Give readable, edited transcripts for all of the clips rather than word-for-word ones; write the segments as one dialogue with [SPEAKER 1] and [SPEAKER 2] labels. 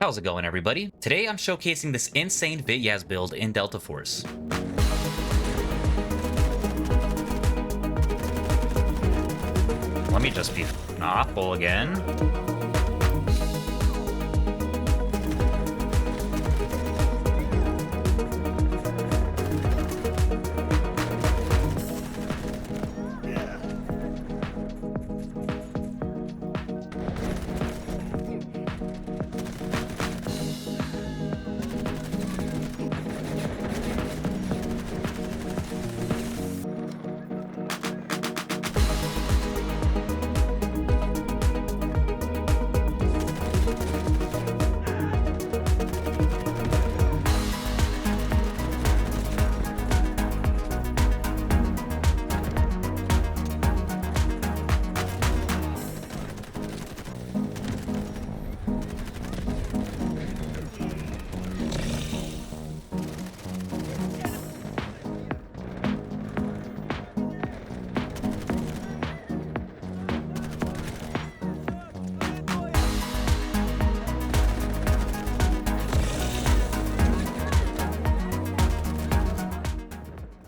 [SPEAKER 1] How's it going, everybody? Today I'm showcasing this insane Vityaz build in Delta Force. Let me just be awful again.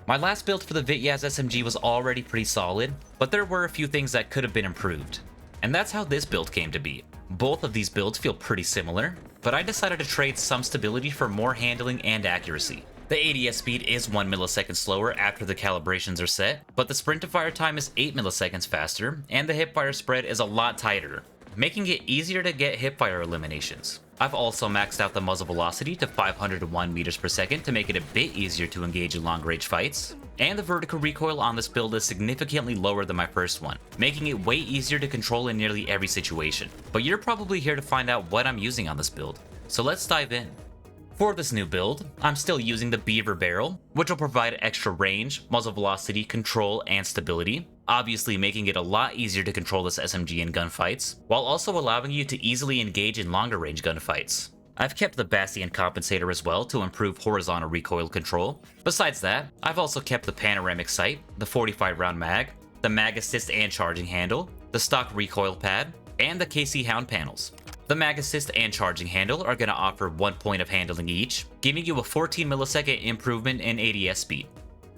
[SPEAKER 1] My last build for the Vityaz SMG was already pretty solid, but there were a few things that could have been improved. And that's how this build came to be. Both of these builds feel pretty similar, but I decided to trade some stability for more handling and accuracy. The ADS speed is 1 millisecond slower after the calibrations are set, but the sprint to fire time is 8 milliseconds faster, and the hipfire spread is a lot tighter, making it easier to get hipfire eliminations. I've also maxed out the muzzle velocity to 501 meters per second to make it a bit easier to engage in long range fights, and the vertical recoil on this build is significantly lower than my first one, making it way easier to control in nearly every situation. But you're probably here to find out what I'm using on this build, so let's dive in. For this new build, I'm still using the Beaver barrel, which will provide extra range, muzzle velocity, control, and stability, obviously making it a lot easier to control this SMG in gunfights, while also allowing you to easily engage in longer range gunfights. I've kept the Bastion compensator as well to improve horizontal recoil control. Besides that, I've also kept the panoramic sight, the 45 round mag, the mag assist and charging handle, the stock recoil pad, and the KC Hound panels. The mag assist and charging handle are going to offer 1 point of handling each, giving you a 14 millisecond improvement in ADS speed,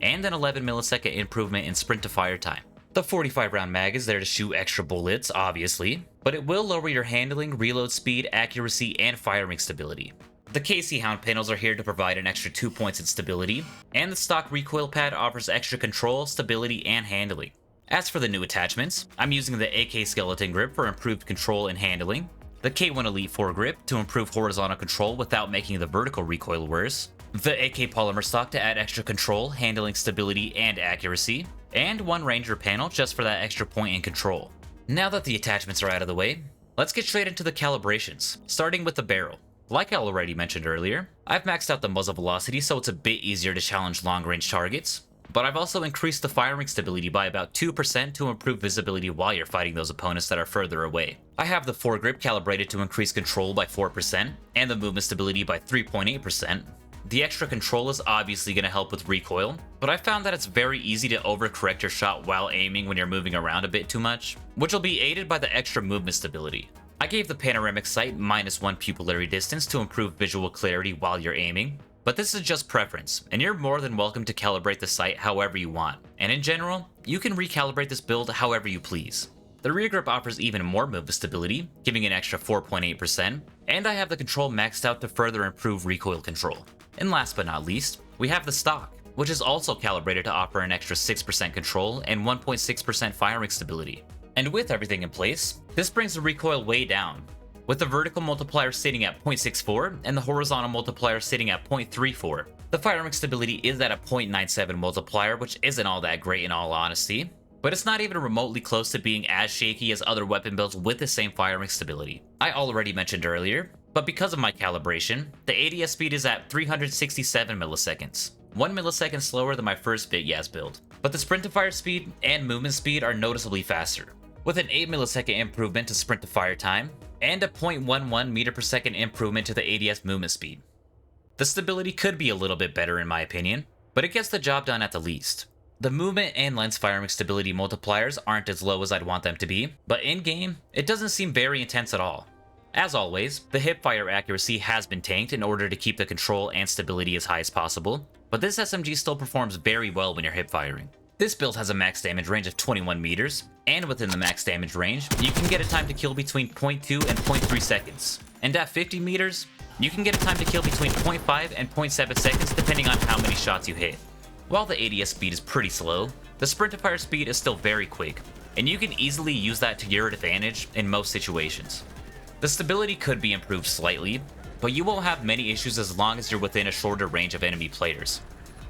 [SPEAKER 1] and an 11 millisecond improvement in sprint to fire time. The 45 round mag is there to shoot extra bullets, obviously, but it will lower your handling, reload speed, accuracy, and firing stability. The KC Hound panels are here to provide an extra 2 points in stability, and the stock recoil pad offers extra control, stability, and handling. As for the new attachments, I'm using the AK skeleton grip for improved control and handling, the K1 Elite foregrip to improve horizontal control without making the vertical recoil worse, the AK polymer stock to add extra control, handling, stability, and accuracy, and one Ranger panel just for that extra point in control. Now that the attachments are out of the way, let's get straight into the calibrations, starting with the barrel. Like I already mentioned earlier, I've maxed out the muzzle velocity so it's a bit easier to challenge long-range targets, but I've also increased the firing stability by about 2% to improve visibility while you're fighting those opponents that are further away. I have the foregrip calibrated to increase control by 4% and the movement stability by 3.8%. The extra control is obviously going to help with recoil, but I found that it's very easy to overcorrect your shot while aiming when you're moving around a bit too much, which will be aided by the extra movement stability. I gave the panoramic sight -1 pupillary distance to improve visual clarity while you're aiming, but this is just preference, and you're more than welcome to calibrate the sight however you want, and in general, you can recalibrate this build however you please. The rear grip offers even more movement stability, giving an extra 4.8%, and I have the control maxed out to further improve recoil control. And last but not least, we have the stock, which is also calibrated to offer an extra 6% control and 1.6% firing stability. And with everything in place, this brings the recoil way down, with the vertical multiplier sitting at 0.64 and the horizontal multiplier sitting at 0.34. The firing stability is at a 0.97 multiplier, which isn't all that great in all honesty, but it's not even remotely close to being as shaky as other weapon builds with the same firing stability. I already mentioned earlier, but because of my calibration, the ADS speed is at 367 milliseconds, 1 millisecond slower than my first Vityaz build, but the sprint to fire speed and movement speed are noticeably faster, with an 8 millisecond improvement to sprint to fire time, and a 0.11 meter per second improvement to the ADS movement speed. The stability could be a little bit better in my opinion, but it gets the job done at the least. The movement and lens firing stability multipliers aren't as low as I'd want them to be, but in-game, it doesn't seem very intense at all. As always, the hipfire accuracy has been tanked in order to keep the control and stability as high as possible, but this SMG still performs very well when you're hipfiring. This build has a max damage range of 21 meters, and within the max damage range, you can get a time to kill between 0.2 and 0.3 seconds. And at 50 meters, you can get a time to kill between 0.5 and 0.7 seconds depending on how many shots you hit. While the ADS speed is pretty slow, the sprint to fire speed is still very quick, and you can easily use that to your advantage in most situations. The stability could be improved slightly, but you won't have many issues as long as you're within a shorter range of enemy players.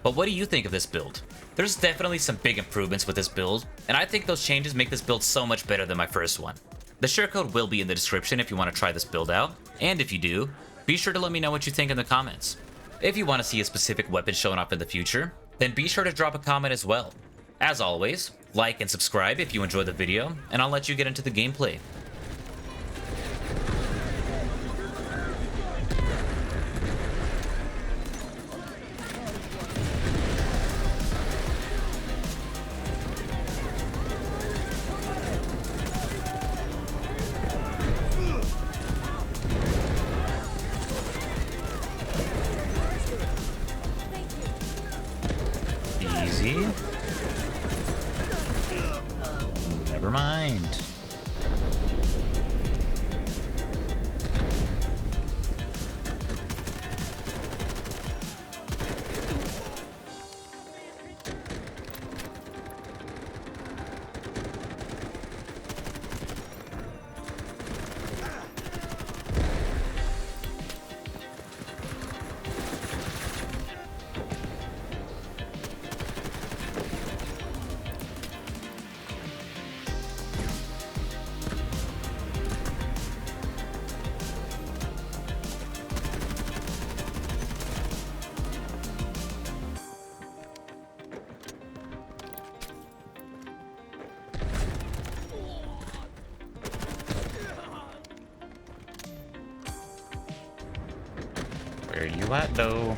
[SPEAKER 1] But what do you think of this build? There's definitely some big improvements with this build, and I think those changes make this build so much better than my first one. The share code will be in the description if you want to try this build out, and if you do, be sure to let me know what you think in the comments. If you want to see a specific weapon showing up in the future, then be sure to drop a comment as well. As always, like and subscribe if you enjoyed the video, and I'll let you get into the gameplay. Easy. Never mind. Where you at, though?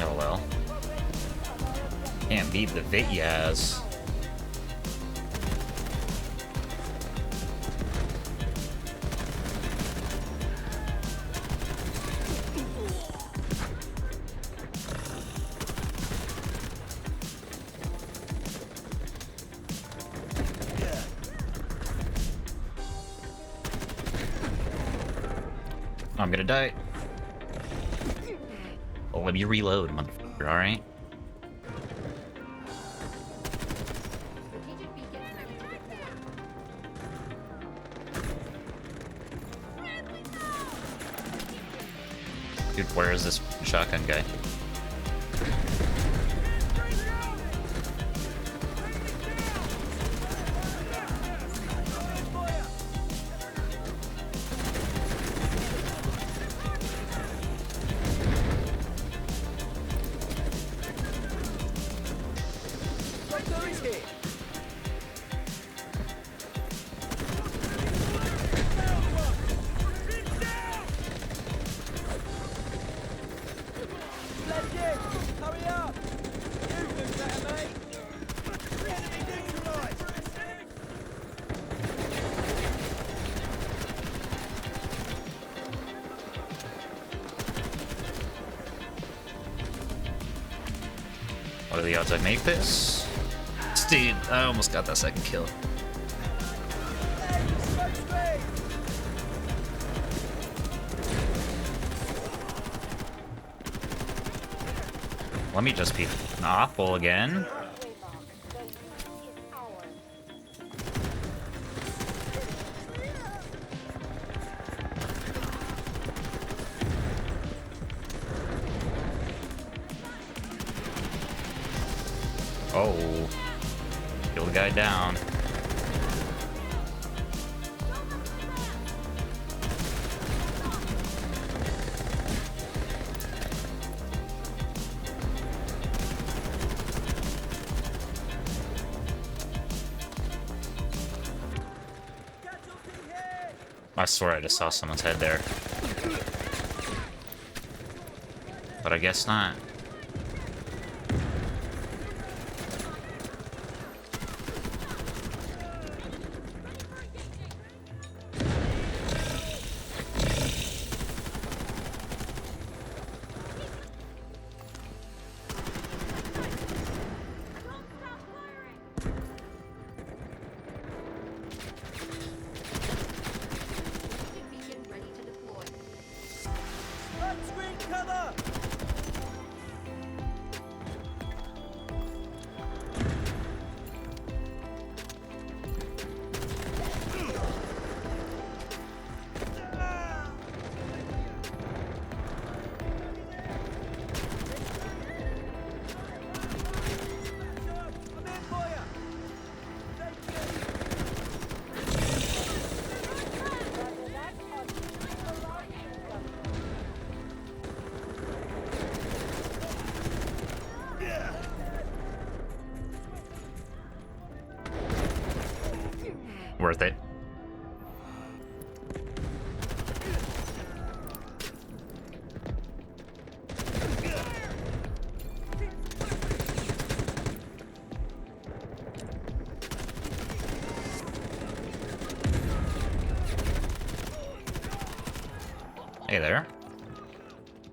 [SPEAKER 1] Oh well. Can't beat the Vityaz. I'm gonna die. Oh, let me reload, motherfucker, alright? Dude, where is this shotgun guy? What are the odds I make this? Dude, I almost got that second kill. Let me just be awful again. Oh, kill the guy down. I swear I just saw someone's head there. But I guess not. Worth it. Hey there.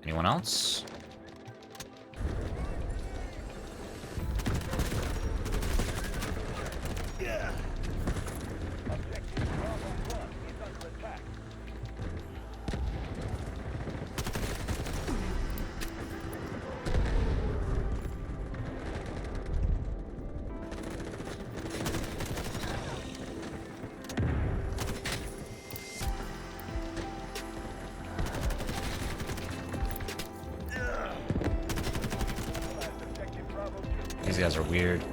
[SPEAKER 1] Anyone else? These guys are weird.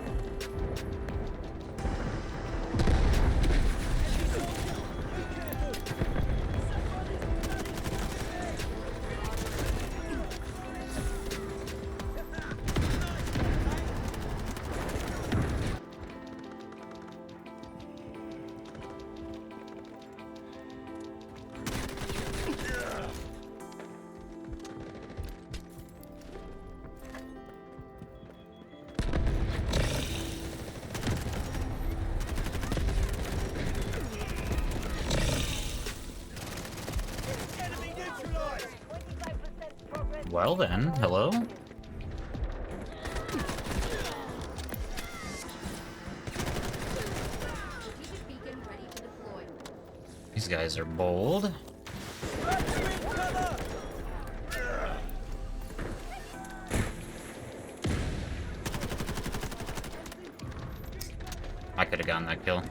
[SPEAKER 1] Well then, hello? These guys are bold. I could have gotten that kill.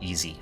[SPEAKER 1] Easy.